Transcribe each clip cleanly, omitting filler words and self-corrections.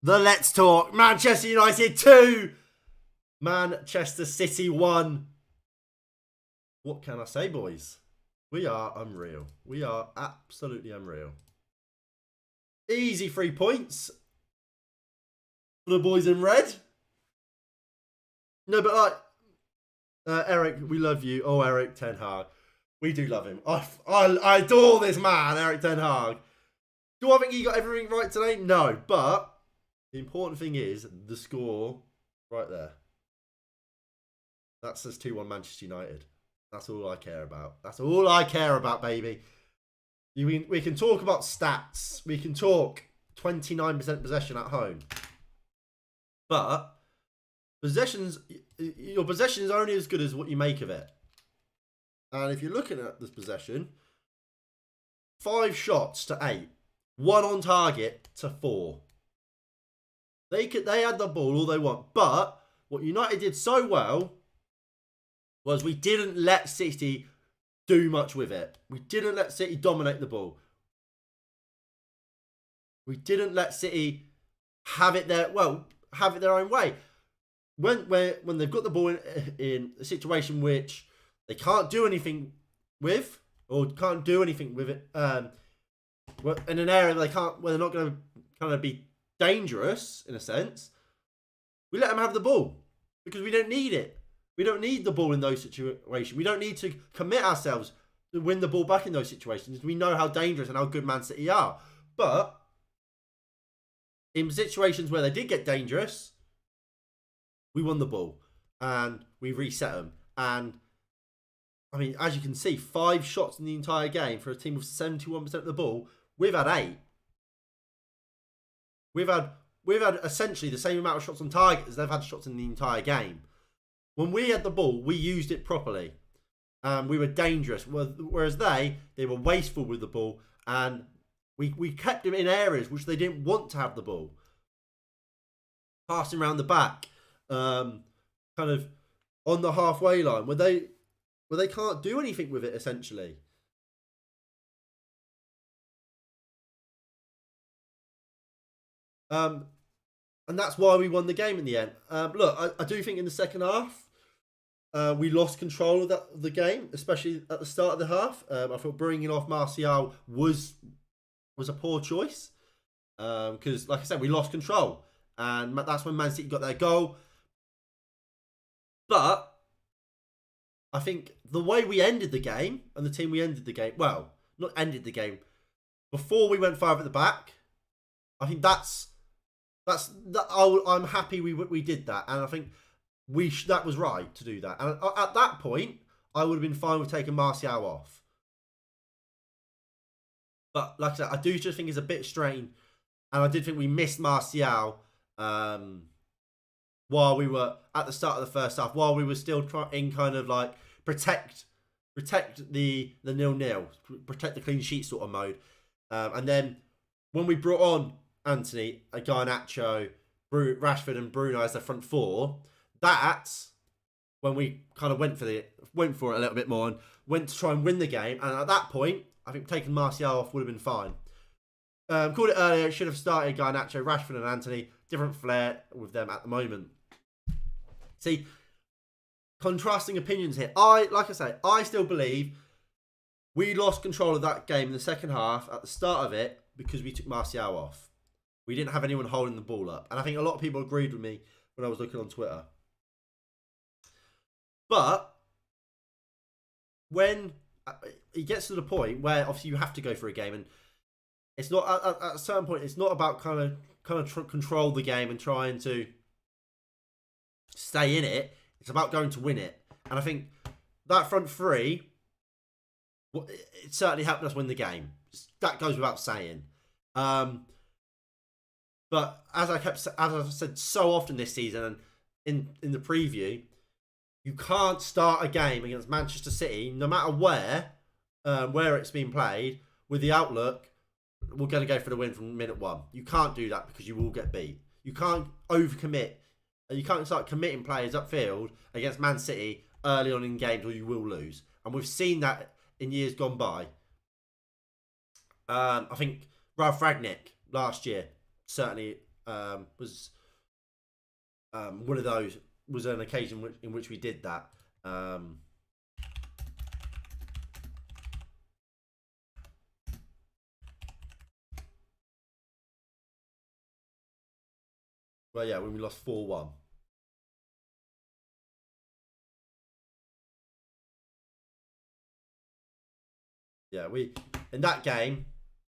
the Let's Talk. Manchester United 2. Manchester City 1. What can I say, boys? We are unreal. We are absolutely unreal. Easy 3 points for the boys in red. No, but like, Eric, we love you. Oh, Eric Ten Hag. We do love him. I adore this man, Eric Ten Hag. Do I think he got everything right today? No, but the important thing is the score right there. That says 2-1 Manchester United. That's all I care about. That's all I care about, baby. We can talk about stats. We can talk 29% possession at home. But your possession is only as good as what you make of it. And if you're looking at this possession, 5 shots to 8. 1 on target to 4. They had the ball all they want. But what United did so well was we didn't let City do much with it. We didn't let City dominate the ball. We didn't let City have it their own way. When they've got the ball in a situation which they can't do anything with, or can't do anything with it, in an area where they're not going to kind of be dangerous in a sense, we let them have the ball because we don't need it. We don't need the ball in those situations. We don't need to commit ourselves to win the ball back in those situations. We know how dangerous and how good Man City are. But in situations where they did get dangerous, we won the ball and we reset them. And I mean, as you can see, 5 shots in the entire game for a team with 71% of the ball. We've had 8. We've had essentially the same amount of shots on target as they've had shots in the entire game. When we had the ball, we used it properly. We were dangerous. Whereas they were wasteful with the ball. And we kept them in areas which they didn't want to have the ball. Passing around the back. Kind of on the halfway line. Where they can't do anything with it, essentially. And that's why we won the game in the end. Look, I do think in the second half, we lost control of the game, especially at the start of the half. I thought bringing off Martial was a poor choice. Because, like I said, we lost control. And that's when Man City got their goal. But I think the way we ended the game, and the team we ended the game, well, not ended the game, before we went 5 at the back, I think I'm happy we did that, and I think that was right to do that. And at that point, I would have been fine with taking Martial off. But like I said, I do just think it's a bit strange, and I did think we missed Martial while we were at the start of the first half, while we were still trying kind of like protect the 0-0, protect the clean sheet sort of mode, and then when we brought on Anthony, Garnacho, Rashford and Bruno as the front 4, that's when we kind of went for it a little bit more and went to try and win the game. And at that point, I think taking Martial off would have been fine. Called it earlier, should have started Garnacho, Rashford and Anthony. Different flair with them at the moment. See, contrasting opinions here. Like I say, I still believe we lost control of that game in the second half at the start of it because we took Martial off. We didn't have anyone holding the ball up. And I think a lot of people agreed with me when I was looking on Twitter. But when it gets to the point where obviously you have to go for a game, and it's not at a certain point, it's not about kind of control the game and trying to stay in it. It's about going to win it. And I think that front 3, it certainly helped us win the game. That goes without saying. But as I've said so often this season and in the preview, you can't start a game against Manchester City, no matter where it's been played, with the outlook, we're going to go for the win from minute 1. You can't do that because you will get beat. You can't overcommit. You can't start committing players upfield against Man City early on in games, or you will lose. And we've seen that in years gone by. I think Ralf Rangnick last year certainly was one of those, was an occasion in which we did that. Well, yeah, when we lost 4-1. Yeah, in that game,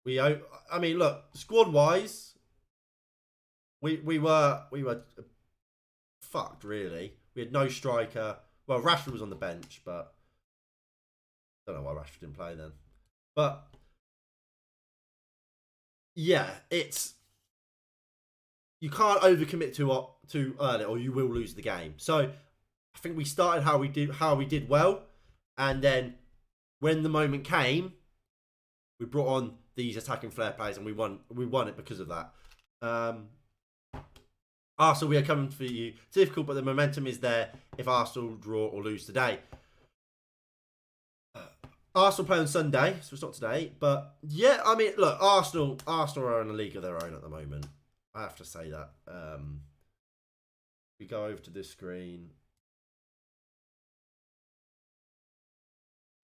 I mean, look, squad wise, we were fucked really. We had no striker. Well, Rashford was on the bench, but I don't know why Rashford didn't play then. But yeah, you can't overcommit too early, or you will lose the game. So I think we started how we did well, and then when the moment came, we brought on these attacking flair plays, and we won it because of that. Arsenal, we are coming for you. It's difficult, but the momentum is there if Arsenal draw or lose today. Arsenal play on Sunday, so it's not today. But yeah, I mean, look, Arsenal are in a league of their own at the moment. I have to say that. We go over to this screen.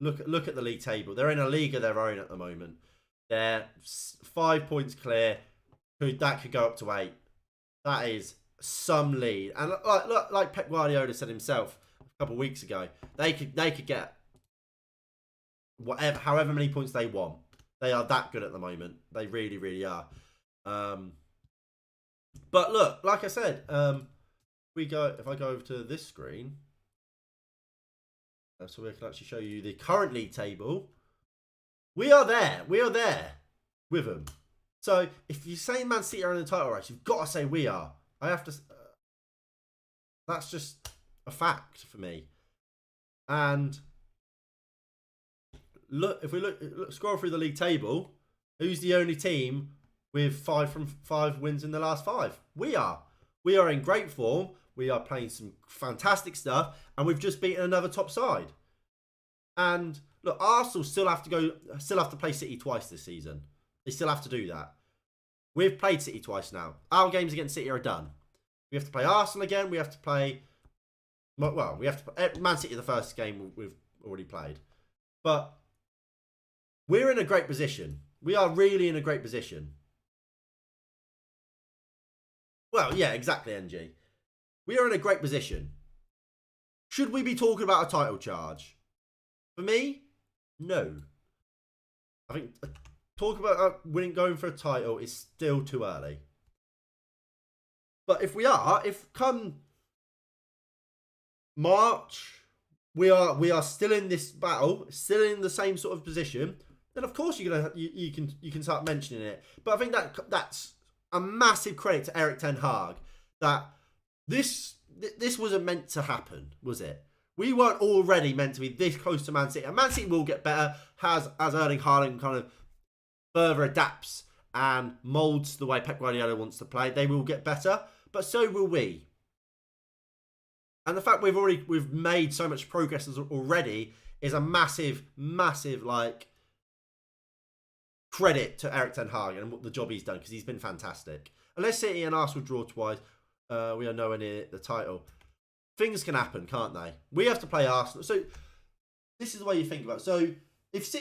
Look at the league table. They're in a league of their own at the moment. They're 5 points clear. That could go up to 8. That is some lead. And like Pep Guardiola said himself a couple of weeks ago, they could get however many points they want. They are that good at the moment. They really, really are. But look, like I said, if I go over to this screen, so we can actually show you the current league table. We are there with them. So if you say Man City are in the title race, you've got to say we are. I have to. That's just a fact for me. And look, if we scroll through the league table, who's the only team with 5 wins in the last 5? We are. We are in great form. We are playing some fantastic stuff, and we've just beaten another top side. And look, Arsenal still have to play City twice this season. They still have to do that. We've played City twice now. Our games against City are done. We have to play Arsenal again. We have to play. Well, we have to play Man City the first game we've already played, but we're in a great position. We are really in a great position. Well, yeah, exactly, NG. We are in a great position. Should we be talking about a title charge? For me, no. I think talking about going for a title is still too early. But if come March, we are still in this battle, still in the same sort of position, then of course you can start mentioning it. But I think that's a massive credit to Erik ten Hag that this wasn't meant to happen, was it? We weren't already meant to be this close to Man City. And Man City will get better as Erling Haaland kind of further adapts and moulds the way Pep Guardiola wants to play. They will get better, but so will we. And the fact we've made so much progress already is a massive, massive credit to Erik ten Hag and what the job he's done, because he's been fantastic. Unless City and Arsenal draw twice, we are nowhere near the title. Things can happen, can't they? We have to play Arsenal. So this is the way you think about it. So if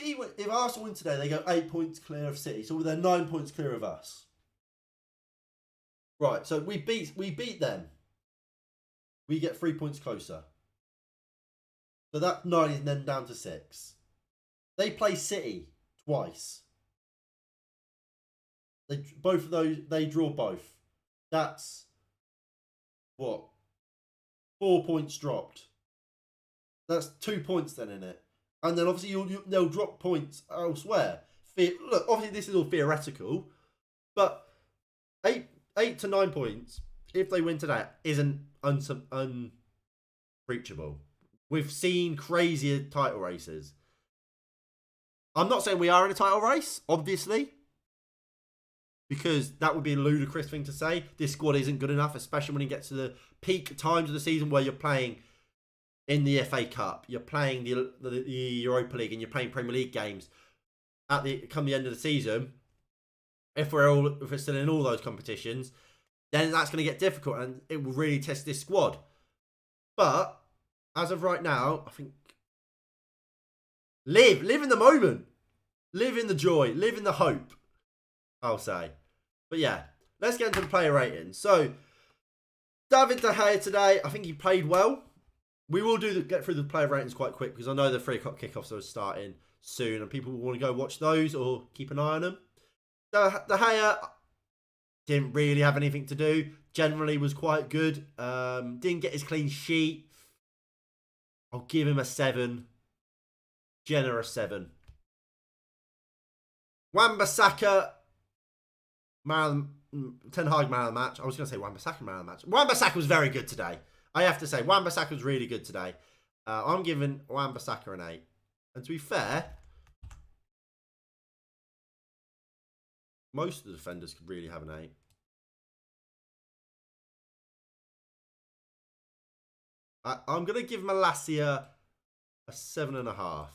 Arsenal win today, they go 8 points clear of City. So they're 9 points clear of us. Right. So we beat them. We get 3 points closer. So that 9 is then down to 6. They play City twice. Both of those, they draw both. That's what? 4 points dropped. That's 2 points then in it. And then obviously they'll drop points elsewhere. Look, obviously this is all theoretical, but 8 to 9 points, if they win today, isn't unreachable. We've seen crazier title races. I'm not saying we are in a title race, obviously, because that would be a ludicrous thing to say. This squad isn't good enough, especially when you get to the peak times of the season where you're playing in the FA Cup, you're playing the Europa League, and you're playing Premier League games come the end of the season. If we're still in all those competitions, then that's going to get difficult and it will really test this squad. But as of right now, I think live in the moment, live in the joy, live in the hope, I'll say. But yeah, let's get into the player ratings. So David De Gea today, I think he played well. We will get through the player ratings quite quick because I know the 3 o'clock kickoffs are starting soon and people will want to go watch those or keep an eye on them. De Gea didn't really have anything to do. Generally was quite good. Didn't get his clean sheet. I'll give him a 7. Generous 7. Wan-Bissaka, Ten Hag man of the match. I was going to say Wan-Bissaka man of the match. Wan-Bissaka was very good today. I have to say, Wan-Bissaka was really good today. I'm giving Wan-Bissaka an 8. And to be fair, most of the defenders could really have an 8. I'm going to give Malacia a 7.5.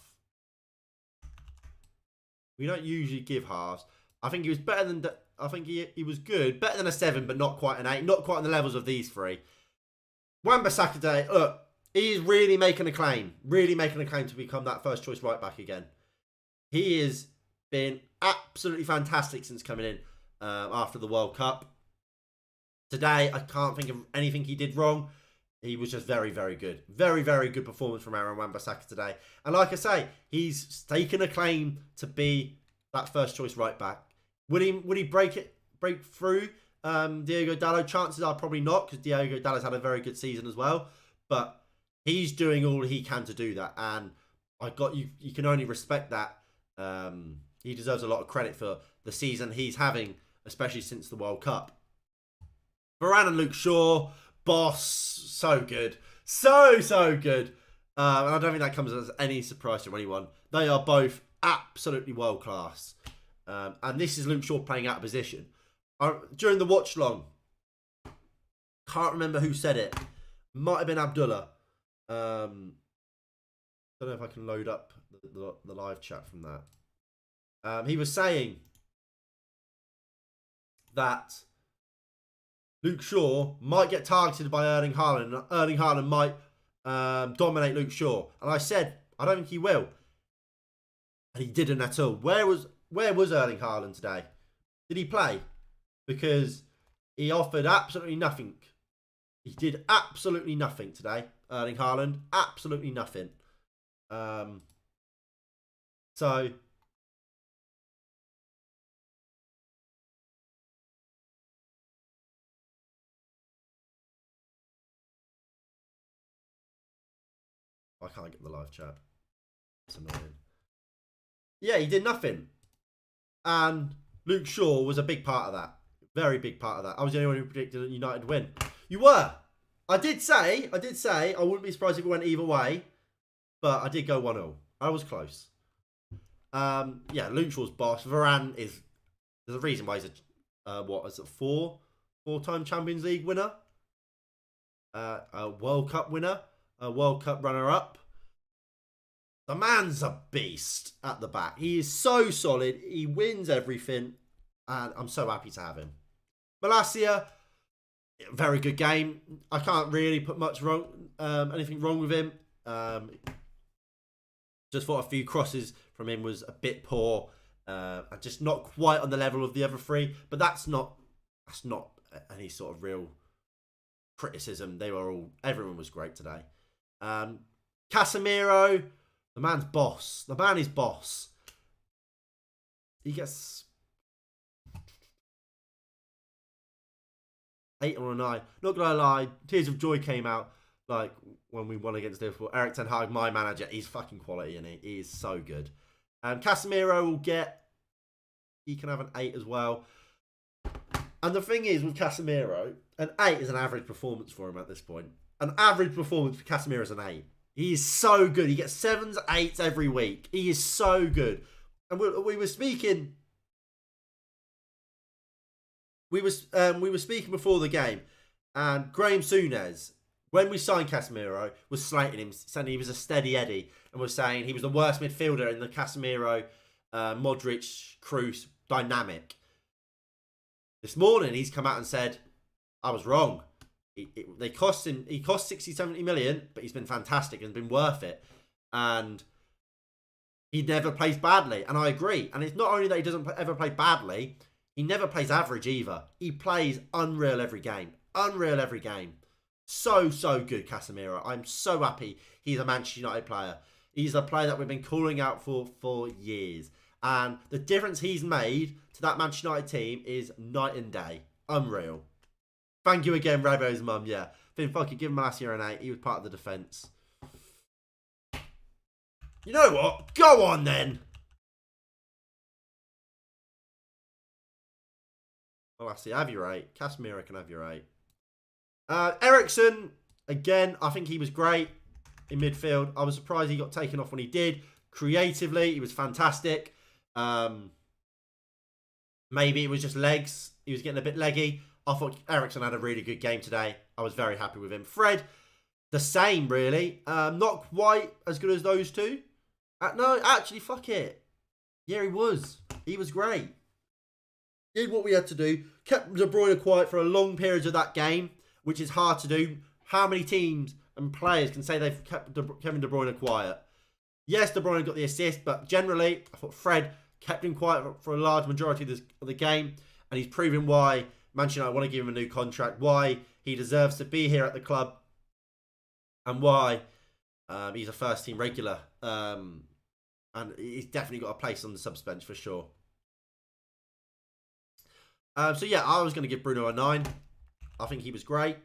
We don't usually give halves. I think he was better than... I think he was good. Better than a 7, but not quite an 8. Not quite on the levels of these 3. Wan-Bissaka today, look, he's really making a claim. Really making a claim to become that first choice right back again. He has been absolutely fantastic since coming in after the World Cup. Today, I can't think of anything he did wrong. He was just very, very good. Very, very good performance from Aaron Wan-Bissaka today. And like I say, he's taken a claim to be that first choice right back. Would he break through Diogo Dalot? Chances are probably not, because Diogo Dalot's had a very good season as well. But he's doing all he can to do that, and you can only respect that. He deserves a lot of credit for the season he's having, especially since the World Cup. Varane and Luke Shaw, boss, so good, so good. And I don't think that comes as any surprise to anyone. They are both absolutely world class. And this is Luke Shaw playing out of position. During the watch long, can't remember who said it. Might have been Abdullah. Don't know if I can load up the live chat from that. He was saying that Luke Shaw might get targeted by Erling Haaland, and Erling Haaland might dominate Luke Shaw. And I said, I don't think he will. And he didn't at all. Where was Erling Haaland today? Did he play? Because he offered absolutely nothing. He did absolutely nothing today, Erling Haaland. Absolutely nothing. So I can't get the live chat. It's annoying. Yeah, he did nothing. And Luke Shaw was a big part of that. Very big part of that. I was the only one who predicted that United win. You were. I did say I wouldn't be surprised if it went either way. But I did go 1-0. I was close. Yeah, Luke Shaw's boss. Varane is... There's a reason why he's a four-time Champions League winner. A World Cup winner. A World Cup runner-up. The man's a beast at the back. He is so solid. He wins everything. And I'm so happy to have him. Malacia, very good game. I can't really put much wrong, anything wrong with him. Just thought a few crosses from him was a bit poor. And just not quite on the level of the other 3. But that's not any sort of real criticism. Everyone was great today. Casemiro, the man's boss. The man is boss. He gets 8 or a 9. Not gonna lie, tears of joy came out like when we won against Liverpool. Erik ten Hag, my manager, he's fucking quality, and he is so good. Casemiro he can have an 8 as well. And the thing is with Casemiro, an 8 is an average performance for him at this point. An average performance for Casemiro is an 8. He is so good. He gets 7s, 8s every week. He is so good. And we were speaking. We were speaking before the game, and Graham Souness, when we signed Casemiro, was slating him, saying he was a steady Eddie, and was saying he was the worst midfielder in the Casemiro, Modric, Kroos dynamic. This morning, he's come out and said I was wrong. He cost 60, 70 million, but he's been fantastic and been worth it. And he never plays badly. And I agree. And it's not only that he doesn't ever play badly, he never plays average either. He plays unreal every game. Unreal every game. So, so good, Casemiro. I'm so happy he's a Manchester United player. He's a player that we've been calling out for years. And the difference he's made to that Manchester United team is night and day. Unreal. Thank you again, Rabo's mum. Yeah. Finn, fuck it, give him last year an 8. He was part of the defence. You know what? Go on then. Well, I see. Have your 8. Casemiro can have your 8. Eriksen, again, I think he was great in midfield. I was surprised he got taken off when he did. Creatively, he was fantastic. Maybe it was just legs. He was getting a bit leggy. I thought Eriksen had a really good game today. I was very happy with him. Fred, the same, really. Not quite as good as those two. No, actually, fuck it. Yeah, he was. He was great. Did what we had to do. Kept De Bruyne quiet for a long period of that game, which is hard to do. How many teams and players can say they've kept Kevin De Bruyne quiet? Yes, De Bruyne got the assist, but generally, I thought Fred kept him quiet for a large majority of the game, and he's proven why Manchester United want to give him a new contract, why he deserves to be here at the club, and why he's a first-team regular. And he's definitely got a place on the subs bench for sure. So yeah, I was going to give Bruno a 9. I think he was great.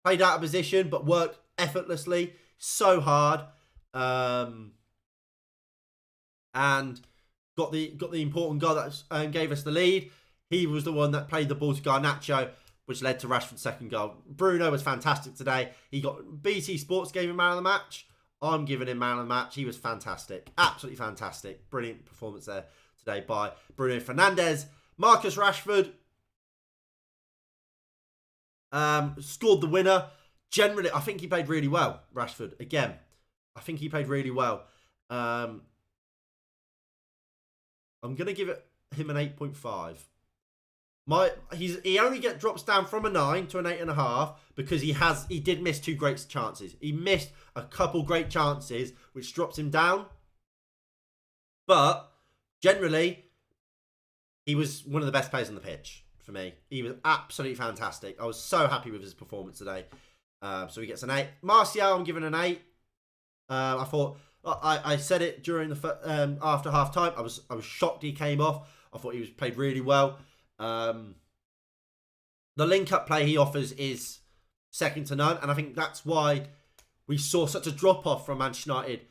Played out of position, but worked effortlessly. So hard. And got the important goal that gave us the lead. He was the one that played the ball to Garnacho, which led to Rashford's second goal. Bruno was fantastic today. He got BT Sports gave him man of the match. I'm giving him man of the match. He was fantastic. Absolutely fantastic. Brilliant performance there today by Bruno Fernandes. Marcus Rashford scored the winner. Generally, I think he played really well, Rashford. Again, I think he played really well. I'm going to give him an 8.5. He only drops down from a 9 to an 8.5 because he did miss 2 great chances. He missed a couple great chances, which drops him down. But generally, he was one of the best players on the pitch for me. He was absolutely fantastic. I was so happy with his performance today. So he gets an 8. Martial, I'm giving an 8. I thought I said it during the after half time. I was shocked he came off. I thought he played really well. The link-up play he offers is second to none, and I think that's why we saw such a drop-off from Manchester United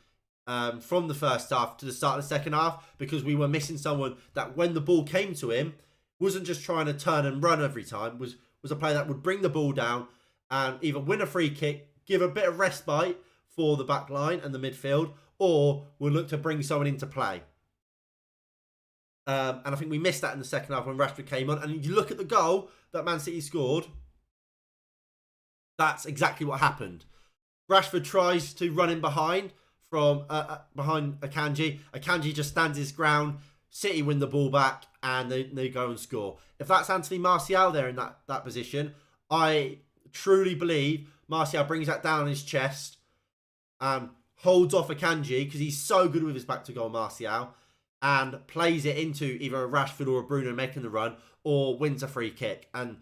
from the first half to the start of the second half, because we were missing someone that, when the ball came to him, wasn't just trying to turn and run every time, was a player that would bring the ball down and either win a free kick, give a bit of respite for the back line and the midfield, or would look to bring someone into play. And I think we missed that in the second half when Rashford came on. And you look at the goal that Man City scored, that's exactly what happened. Rashford tries to run in behind from behind Akanji. Akanji just stands his ground. City win the ball back and they go and score. If that's Anthony Martial there in that position, I truly believe Martial brings that down on his chest and holds off Akanji, because he's so good with his back to goal, Martial, and plays it into either a Rashford or a Bruno making the run, or wins a free kick. And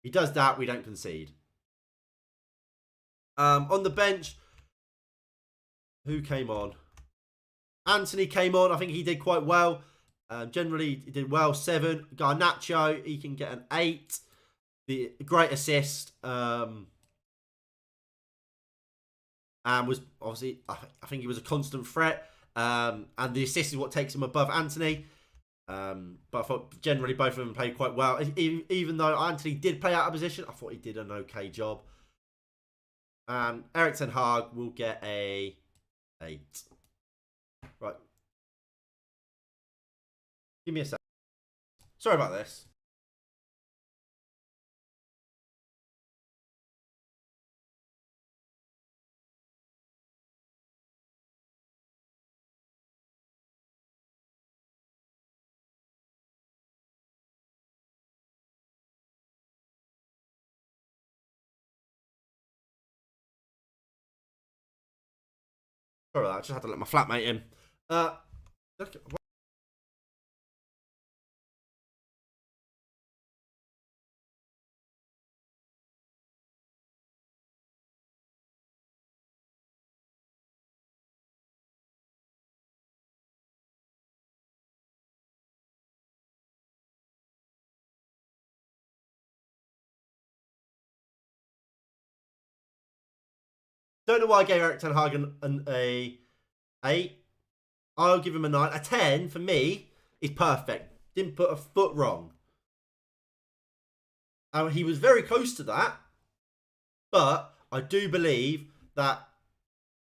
he does that, we don't concede. On the bench, who came on? Anthony came on. I think he did quite well. Generally, he did well. 7. Garnacho, he can get an 8. The great assist. And was obviously, I think he was a constant threat. And the assist is what takes him above Anthony. But I thought generally both of them played quite well. Even though Anthony did play out of position, I thought he did an okay job. And Erik ten Hag will get a 8. Right. Give me a sec. Sorry about this. Sorry about that. I just had to let my flatmate in. Look, don't know why I gave Eric Ten Hag a 8. I'll give him a 9. A 10 for me is perfect. Didn't put a foot wrong. He was very close to that, but I do believe that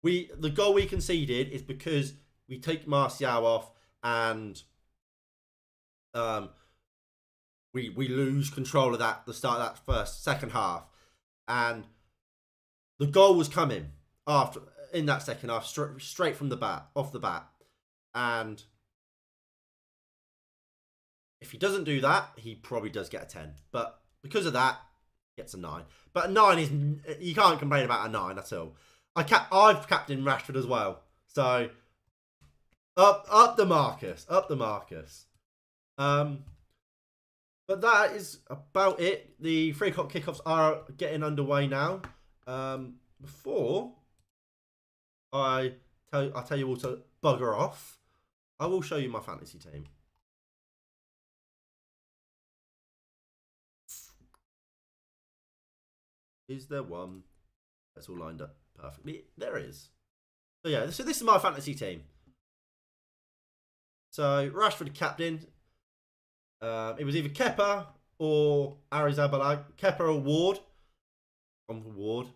the goal we conceded is because we take Martial off and we lose control of that the start of that second half, and the goal was coming after in that second half straight from the bat off the bat, and if he doesn't do that, he probably does get a 10. But because of that, he gets a 9. But a 9 is, you can't complain about a 9 at all. I've captained Rashford as well. So up the Marcus. But that is about it. The 3 o'clock kickoffs are getting underway now. Before I tell you all to bugger off, I will show you my fantasy team. Is there one that's all lined up perfectly? There is. So yeah, so this is my fantasy team. So Rashford captain. It was either Kepa or Arrizabalaga. Kepa or Ward. On Ward.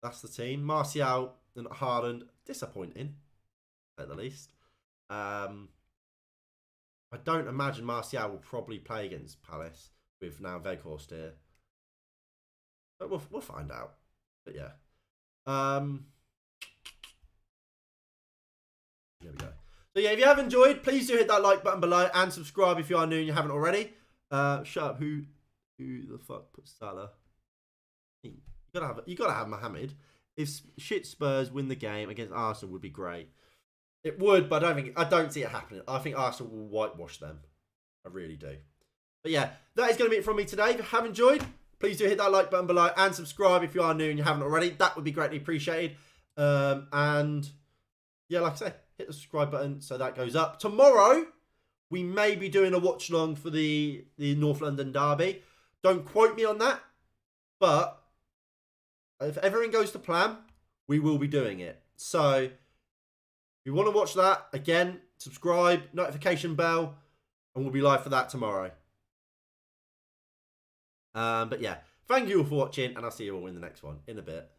That's the team. Martial and Haaland. Disappointing, at the least. I don't imagine Martial will probably play against Palace with now Weghorst here. But we'll find out. But yeah. There we go. So yeah, if you have enjoyed, please do hit that like button below and subscribe if you are new and you haven't already. Shut up. Who the fuck put Salah? You gotta have Mohamed. If shit Spurs win the game against Arsenal, would be great. It would, but I don't see it happening. I think Arsenal will whitewash them. I really do. But yeah, that is going to be it from me today. If you have enjoyed, please do hit that like button below and subscribe if you are new and you haven't already. That would be greatly appreciated. And yeah, like I say, hit the subscribe button so that goes up. Tomorrow, we may be doing a watch along for the North London derby. Don't quote me on that, but if everything goes to plan, we will be doing it. So if you want to watch that, again, subscribe, notification bell, and we'll be live for that tomorrow. But yeah, thank you all for watching, and I'll see you all in the next one in a bit.